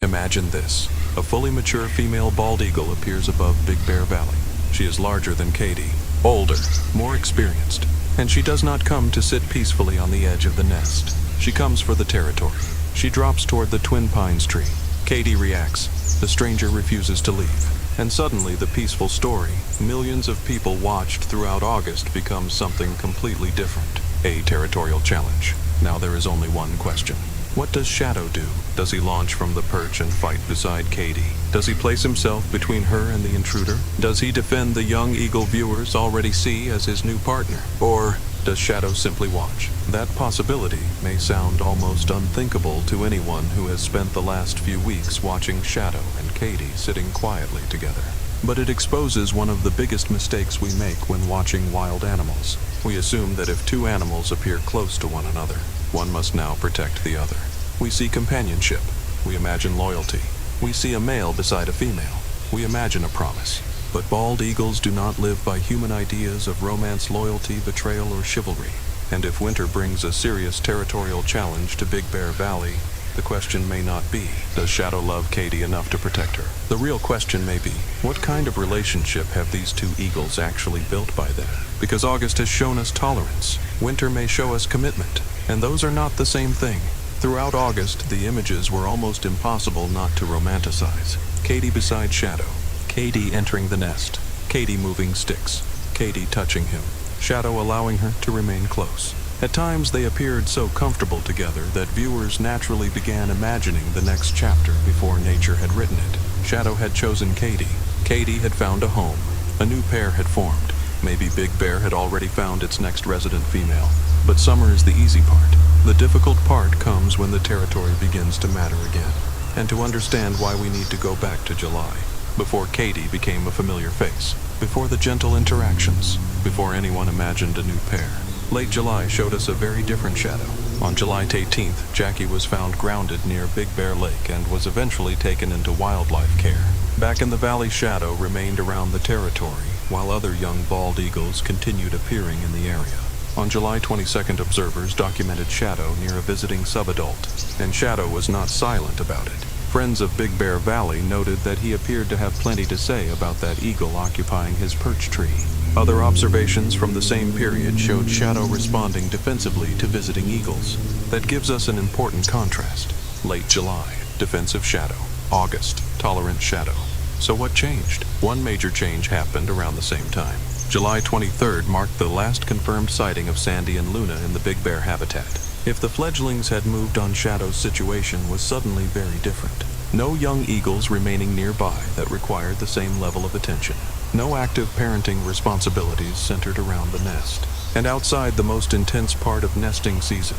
Imagine this. A fully mature female bald eagle appears above Big Bear Valley. She is larger than Katie, older, more experienced, and she does not come to sit peacefully on the edge of the nest. She comes for the territory. She drops toward the twin pines tree. Katie reacts. The stranger refuses to leave. And suddenly the peaceful story millions of people watched throughout August becomes something completely different. A territorial challenge. Now there is only one question. What does Shadow do? Does he launch from the perch and fight beside Katie? Does he place himself between her and the intruder? Does he defend the young eagle viewers already see as his new partner? Or does Shadow simply watch? That possibility may sound almost unthinkable to anyone who has spent the last few weeks watching Shadow and Katie sitting quietly together. But it exposes one of the biggest mistakes we make when watching wild animals. We assume that if two animals appear close to one another, one must now protect the other. We see companionship. We imagine loyalty. We see a male beside a female. We imagine a promise. But bald eagles do not live by human ideas of romance, loyalty, betrayal, or chivalry. And if winter brings a serious territorial challenge to Big Bear Valley, the question may not be, does Shadow love Katie enough to protect her? The real question may be, what kind of relationship have these two eagles actually built by then? Because August has shown us tolerance, winter may show us commitment, and those are not the same thing. Throughout August, the images were almost impossible not to romanticize. Katie beside Shadow, Katie entering the nest, Katie moving sticks, Katie touching him, Shadow allowing her to remain close. At times they appeared so comfortable together that viewers naturally began imagining the next chapter before nature had written it. Shadow had chosen Katie. Katie had found a home. A new pair had formed. Maybe Big Bear had already found its next resident female. But summer is the easy part. The difficult part comes when the territory begins to matter again. And to understand why we need to go back to July, before Katie became a familiar face, before the gentle interactions, before anyone imagined a new pair. Late July showed us a very different Shadow. On July 18th, Jackie was found grounded near Big Bear Lake and was eventually taken into wildlife care. Back in the valley, Shadow remained around the territory, while other young bald eagles continued appearing in the area. On July 22nd, observers documented Shadow near a visiting subadult, and Shadow was not silent about it. Friends of Big Bear Valley noted that he appeared to have plenty to say about that eagle occupying his perch tree. Other observations from the same period showed Shadow responding defensively to visiting eagles. That gives us an important contrast. Late July, defensive Shadow. August, tolerant Shadow. So what changed? One major change happened around the same time. July 23rd marked the last confirmed sighting of Sandy and Luna in the Big Bear habitat. If the fledglings had moved on, Shadow's situation was suddenly very different. No young eagles remaining nearby that required the same level of attention. No active parenting responsibilities centered around the nest. And outside the most intense part of nesting season,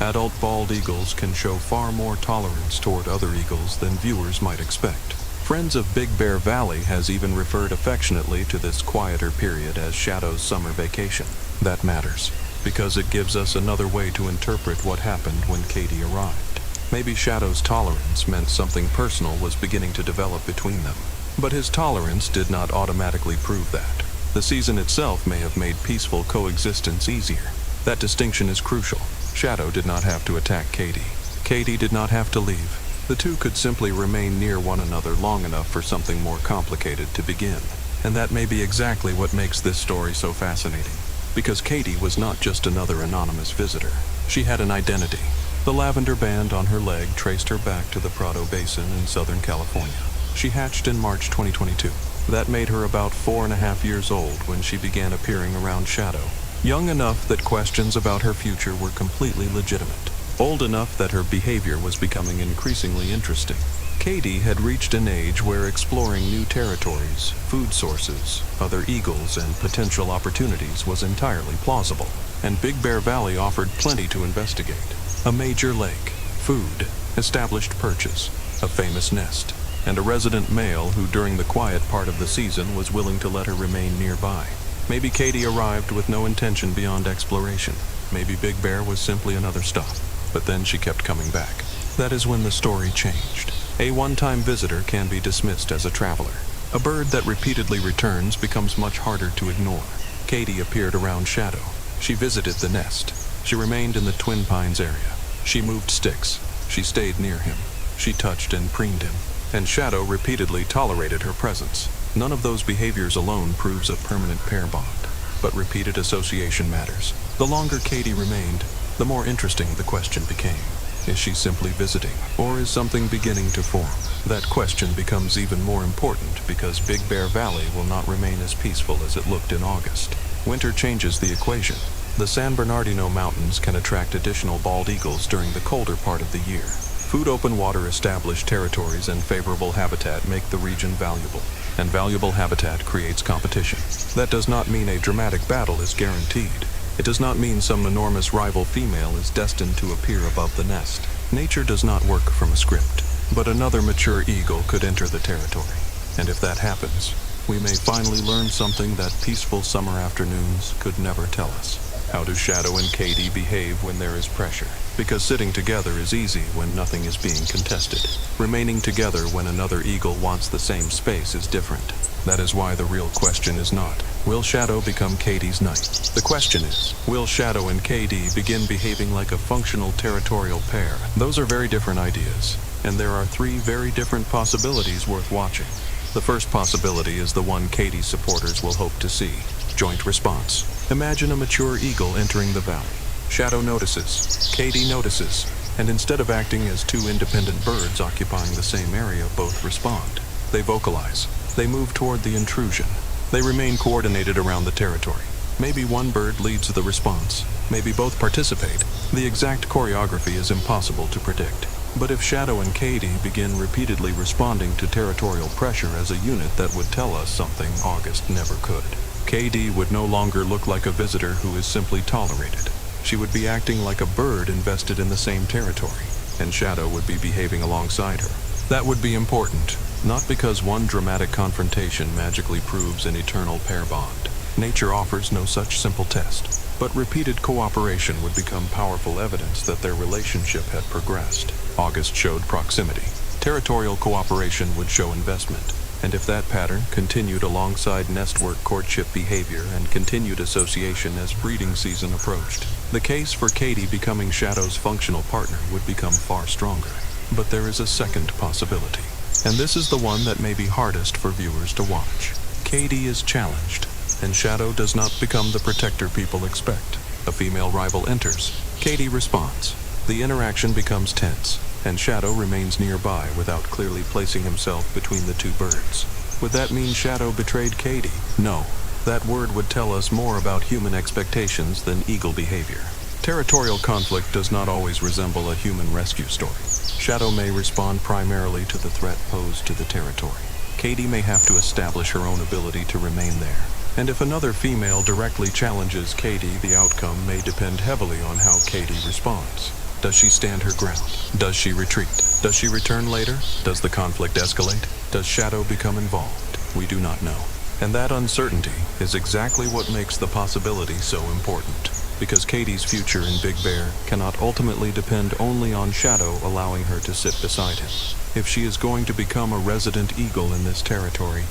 adult bald eagles can show far more tolerance toward other eagles than viewers might expect. Friends of Big Bear Valley has even referred affectionately to this quieter period as Shadow's summer vacation. That matters, because it gives us another way to interpret what happened when Katie arrived. Maybe Shadow's tolerance meant something personal was beginning to develop between them. But his tolerance did not automatically prove that. The season itself may have made peaceful coexistence easier. That distinction is crucial. Shadow did not have to attack Katie. Katie did not have to leave. The two could simply remain near one another long enough for something more complicated to begin. And that may be exactly what makes this story so fascinating. Because Katie was not just another anonymous visitor. She had an identity. The lavender band on her leg traced her back to the Prado Basin in Southern California. She hatched in March 2022. That made her about 4.5 years old when she began appearing around Shadow. Young enough that questions about her future were completely legitimate. Old enough that her behavior was becoming increasingly interesting. Katie had reached an age where exploring new territories, food sources, other eagles, and potential opportunities was entirely plausible. And Big Bear Valley offered plenty to investigate. A major lake, food, established perches, a famous nest, and a resident male who during the quiet part of the season was willing to let her remain nearby. Maybe Katie arrived with no intention beyond exploration. Maybe Big Bear was simply another stop. But then she kept coming back. That is when the story changed. A one-time visitor can be dismissed as a traveler. A bird that repeatedly returns becomes much harder to ignore. Katie appeared around Shadow. She visited the nest. She remained in the Twin Pines area. She moved sticks. She stayed near him. She touched and preened him, and Shadow repeatedly tolerated her presence. None of those behaviors alone proves a permanent pair bond, but repeated association matters. The longer Katie remained, the more interesting the question became. Is she simply visiting, or is something beginning to form? That question becomes even more important because Big Bear Valley will not remain as peaceful as it looked in August. Winter changes the equation. The San Bernardino Mountains can attract additional bald eagles during the colder part of the year. Food, open water, established territories, and favorable habitat make the region valuable, and valuable habitat creates competition. That does not mean a dramatic battle is guaranteed. It does not mean some enormous rival female is destined to appear above the nest. Nature does not work from a script, but another mature eagle could enter the territory. And if that happens, we may finally learn something that peaceful summer afternoons could never tell us. How do Shadow and KD behave when there is pressure? Because sitting together is easy when nothing is being contested. Remaining together when another eagle wants the same space is different. That is why the real question is not, will Shadow become KD's knight? The question is, will Shadow and KD begin behaving like a functional territorial pair? Those are very different ideas, and there are three very different possibilities worth watching. The first possibility is the one KD's supporters will hope to see. Joint response. Imagine a mature eagle entering the valley. Shadow notices, KD notices, and instead of acting as two independent birds occupying the same area, both respond. They vocalize. They move toward the intrusion. They remain coordinated around the territory. Maybe one bird leads the response. Maybe both participate. The exact choreography is impossible to predict. But if Shadow and KD begin repeatedly responding to territorial pressure as a unit, that would tell us something August never could. KD would no longer look like a visitor who is simply tolerated. She would be acting like a bird invested in the same territory, and Shadow would be behaving alongside her. That would be important, not because one dramatic confrontation magically proves an eternal pair bond. Nature offers no such simple test, but repeated cooperation would become powerful evidence that their relationship had progressed. August showed proximity. Territorial cooperation would show investment. And if that pattern continued alongside nestwork courtship behavior and continued association as breeding season approached, the case for KD becoming Shadow's functional partner would become far stronger. But there is a second possibility, and this is the one that may be hardest for viewers to watch. KD is challenged, and Shadow does not become the protector people expect. A female rival enters. KD responds. The interaction becomes tense, and Shadow remains nearby without clearly placing himself between the two birds. Would that mean Shadow betrayed KD? No. That word would tell us more about human expectations than eagle behavior. Territorial conflict does not always resemble a human rescue story. Shadow may respond primarily to the threat posed to the territory. KD may have to establish her own ability to remain there. And if another female directly challenges KD, the outcome may depend heavily on how KD responds. Does she stand her ground? Does she retreat? Does she return later? Does the conflict escalate? Does Shadow become involved? We do not know. And that uncertainty is exactly what makes the possibility so important. Because KD's future in Big Bear cannot ultimately depend only on Shadow allowing her to sit beside him. If she is going to become a resident eagle in this territory,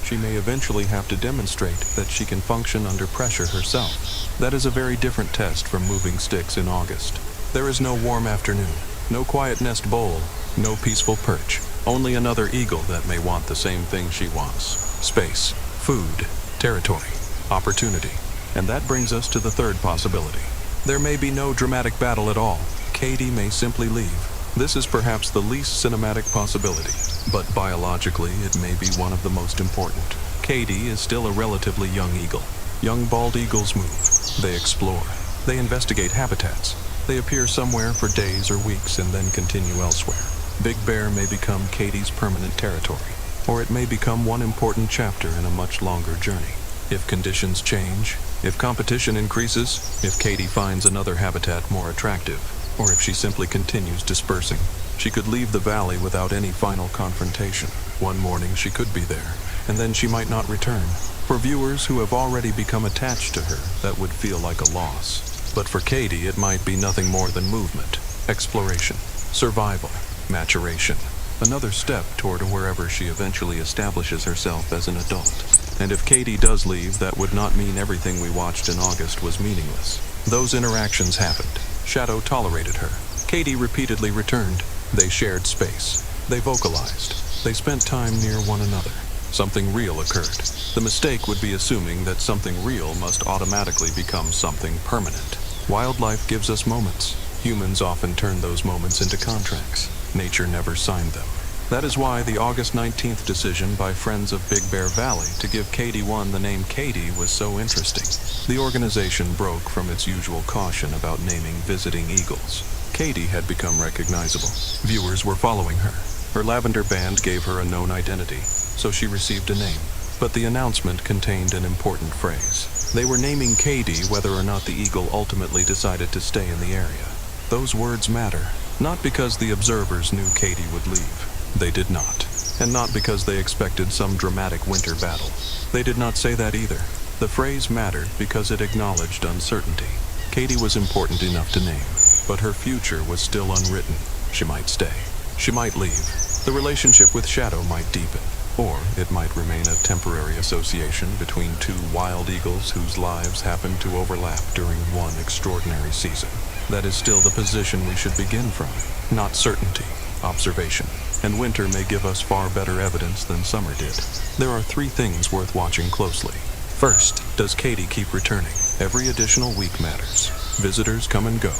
she may eventually have to demonstrate that she can function under pressure herself. That is a very different test from moving sticks in August. There is no warm afternoon, no quiet nest bowl, no peaceful perch. Only another eagle that may want the same thing she wants. Space, food, territory, opportunity. And that brings us to the third possibility. There may be no dramatic battle at all. KD may simply leave. This is perhaps the least cinematic possibility, but biologically it may be one of the most important. KD is still a relatively young eagle. Young bald eagles move. They explore. They investigate habitats. They appear somewhere for days or weeks and then continue elsewhere. Big Bear may become KD's permanent territory, or it may become one important chapter in a much longer journey. If conditions change, if competition increases, if KD finds another habitat more attractive, or if she simply continues dispersing, she could leave the valley without any final confrontation. One morning she could be there, and then she might not return. For viewers who have already become attached to her, that would feel like a loss. But for KD, it might be nothing more than movement, exploration, survival, maturation. Another step toward wherever she eventually establishes herself as an adult. And if KD does leave, that would not mean everything we watched in August was meaningless. Those interactions happened. Shadow tolerated her. KD repeatedly returned. They shared space. They vocalized. They spent time near one another. Something real occurred. The mistake would be assuming that something real must automatically become something permanent. Wildlife gives us moments. Humans often turn those moments into contracts. Nature never signed them. That is why the August 19th decision by Friends of Big Bear Valley to give KD1 the name Katie was so interesting. The organization broke from its usual caution about naming visiting eagles. Katie had become recognizable. Viewers were following her. Her lavender band gave her a known identity, so she received a name. But the announcement contained an important phrase. They were naming Katie whether or not the eagle ultimately decided to stay in the area. Those words matter, not because the observers knew Katie would leave. They did not. And not because they expected some dramatic winter battle. They did not say that either. The phrase mattered because it acknowledged uncertainty. Katie was important enough to name, but her future was still unwritten. She might stay. She might leave. The relationship with Shadow might deepen. Or it might remain a temporary association between two wild eagles whose lives happen to overlap during one extraordinary season. That is still the position we should begin from. Not certainty, observation. And winter may give us far better evidence than summer did. There are 3 things worth watching closely. First, does Katie keep returning? Every additional week matters. Visitors come and go.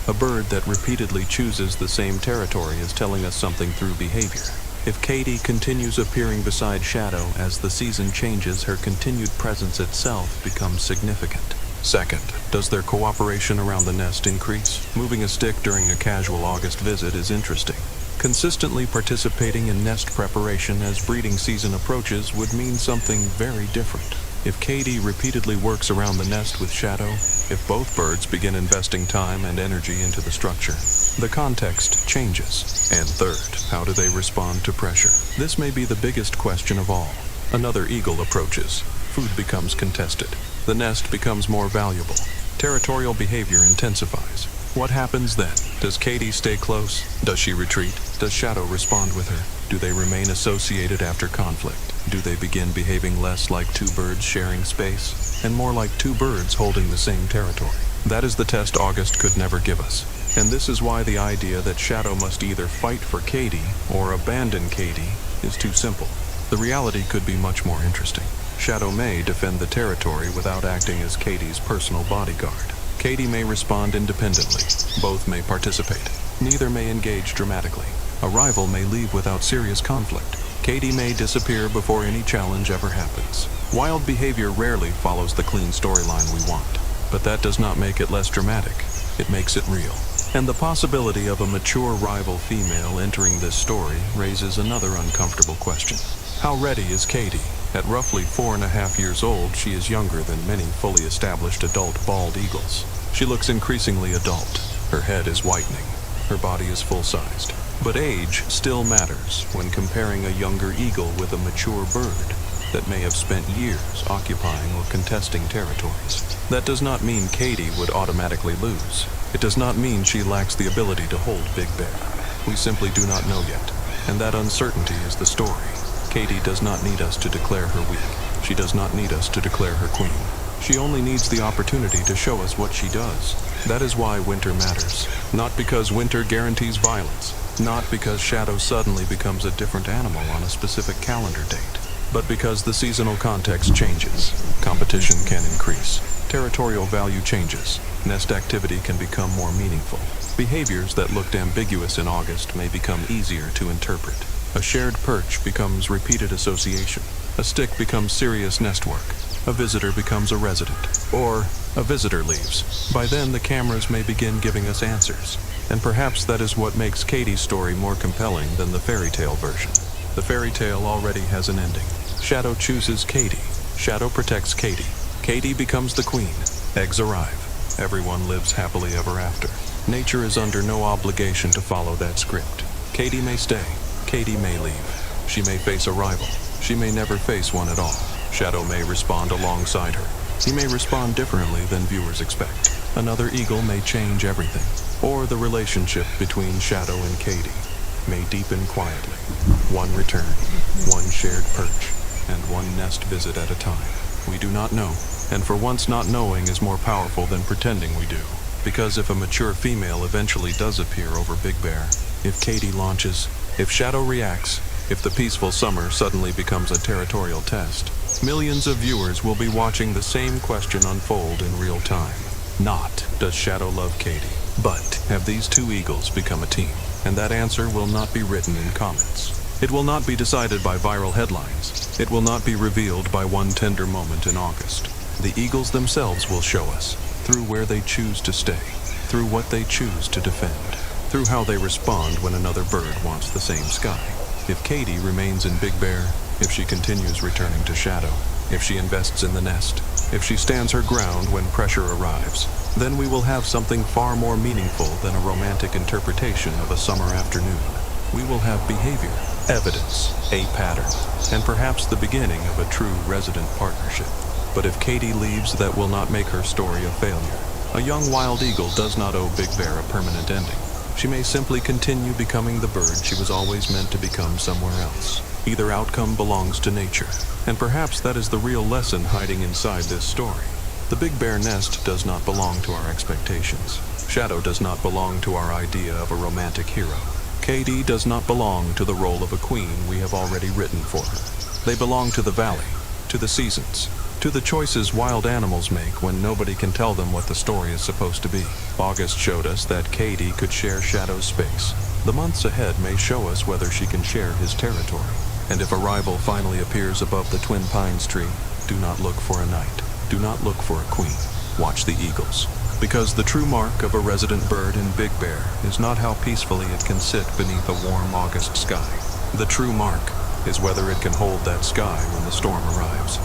A bird that repeatedly chooses the same territory is telling us something through behavior. If Katie continues appearing beside Shadow as the season changes, her continued presence itself becomes significant. Second, does their cooperation around the nest increase? Moving a stick during a casual August visit is interesting. Consistently participating in nest preparation as breeding season approaches would mean something very different. If Katie repeatedly works around the nest with Shadow, if both birds begin investing time and energy into the structure, the context changes. And third, how do they respond to pressure? This may be the biggest question of all. Another eagle approaches. Food becomes contested. The nest becomes more valuable. Territorial behavior intensifies. What happens then? Does Katie stay close? Does she retreat? Does Shadow respond with her? Do they remain associated after conflict? Do they begin behaving less like 2 birds sharing space, and more like 2 birds holding the same territory? That is the test August could never give us. And this is why the idea that Shadow must either fight for Katie or abandon Katie is too simple. The reality could be much more interesting. Shadow may defend the territory without acting as Katie's personal bodyguard. Katie may respond independently. Both may participate. Neither may engage dramatically. A rival may leave without serious conflict. Katie may disappear before any challenge ever happens. Wild behavior rarely follows the clean storyline we want. But that does not make it less dramatic. It makes it real. And the possibility of a mature rival female entering this story raises another uncomfortable question. How ready is Katie? At roughly 4.5 years old, she is younger than many fully established adult bald eagles. She looks increasingly adult. Her head is whitening. Her body is full-sized. But age still matters when comparing a younger eagle with a mature bird that may have spent years occupying or contesting territories. That does not mean Katie would automatically lose. It does not mean she lacks the ability to hold Big Bear. We simply do not know yet, and that uncertainty is the story. Katie does not need us to declare her weak. She does not need us to declare her queen. She only needs the opportunity to show us what she does. That is why winter matters. Not because winter guarantees violence. Not because Shadow suddenly becomes a different animal on a specific calendar date. But because the seasonal context changes. Competition can increase. Territorial value changes. Nest activity can become more meaningful. Behaviors that looked ambiguous in August may become easier to interpret. A shared perch becomes repeated association. A stick becomes serious nest work. A visitor becomes a resident. Or a visitor leaves. By then, the cameras may begin giving us answers. And perhaps that is what makes Katie's story more compelling than the fairy tale version. The fairy tale already has an ending. Shadow chooses Katie. Shadow protects Katie. Katie becomes the queen. Eggs arrive. Everyone lives happily ever after. Nature is under no obligation to follow that script. Katie may stay. Katie may leave. She may face a rival. She may never face one at all. Shadow may respond alongside her. He may respond differently than viewers expect. Another eagle may change everything. Or the relationship between Shadow and Katie may deepen quietly. One return, one shared perch, and one nest visit at a time. We do not know, and for once not knowing is more powerful than pretending we do. Because if a mature female eventually does appear over Big Bear, if KD launches, if Shadow reacts, if the peaceful summer suddenly becomes a territorial test, millions of viewers will be watching the same question unfold in real time. Not, does Shadow love KD, but have these two eagles become a team? And that answer will not be written in comments. It will not be decided by viral headlines. It will not be revealed by one tender moment in August. The eagles themselves will show us, through where they choose to stay, through what they choose to defend, through how they respond when another bird wants the same sky. If KD remains in Big Bear, if she continues returning to Shadow, if she invests in the nest, if she stands her ground when pressure arrives, then we will have something far more meaningful than a romantic interpretation of a summer afternoon. We will have behavior, evidence, a pattern, and perhaps the beginning of a true resident partnership. But if KD leaves, that will not make her story a failure. A young wild eagle does not owe Big Bear a permanent ending. She may simply continue becoming the bird she was always meant to become somewhere else. Either outcome belongs to nature, and perhaps that is the real lesson hiding inside this story. The Big Bear nest does not belong to our expectations. Shadow does not belong to our idea of a romantic hero. KD does not belong to the role of a queen we have already written for her. They belong to the valley, to the seasons, to the choices wild animals make when nobody can tell them what the story is supposed to be. August showed us that KD could share Shadow's space. The months ahead may show us whether she can share his territory. And if a rival finally appears above the Twin Pines tree, do not look for a knight. Do not look for a queen. Watch the eagles. Because the true mark of a resident bird in Big Bear is not how peacefully it can sit beneath a warm August sky. The true mark is whether it can hold that sky when the storm arrives.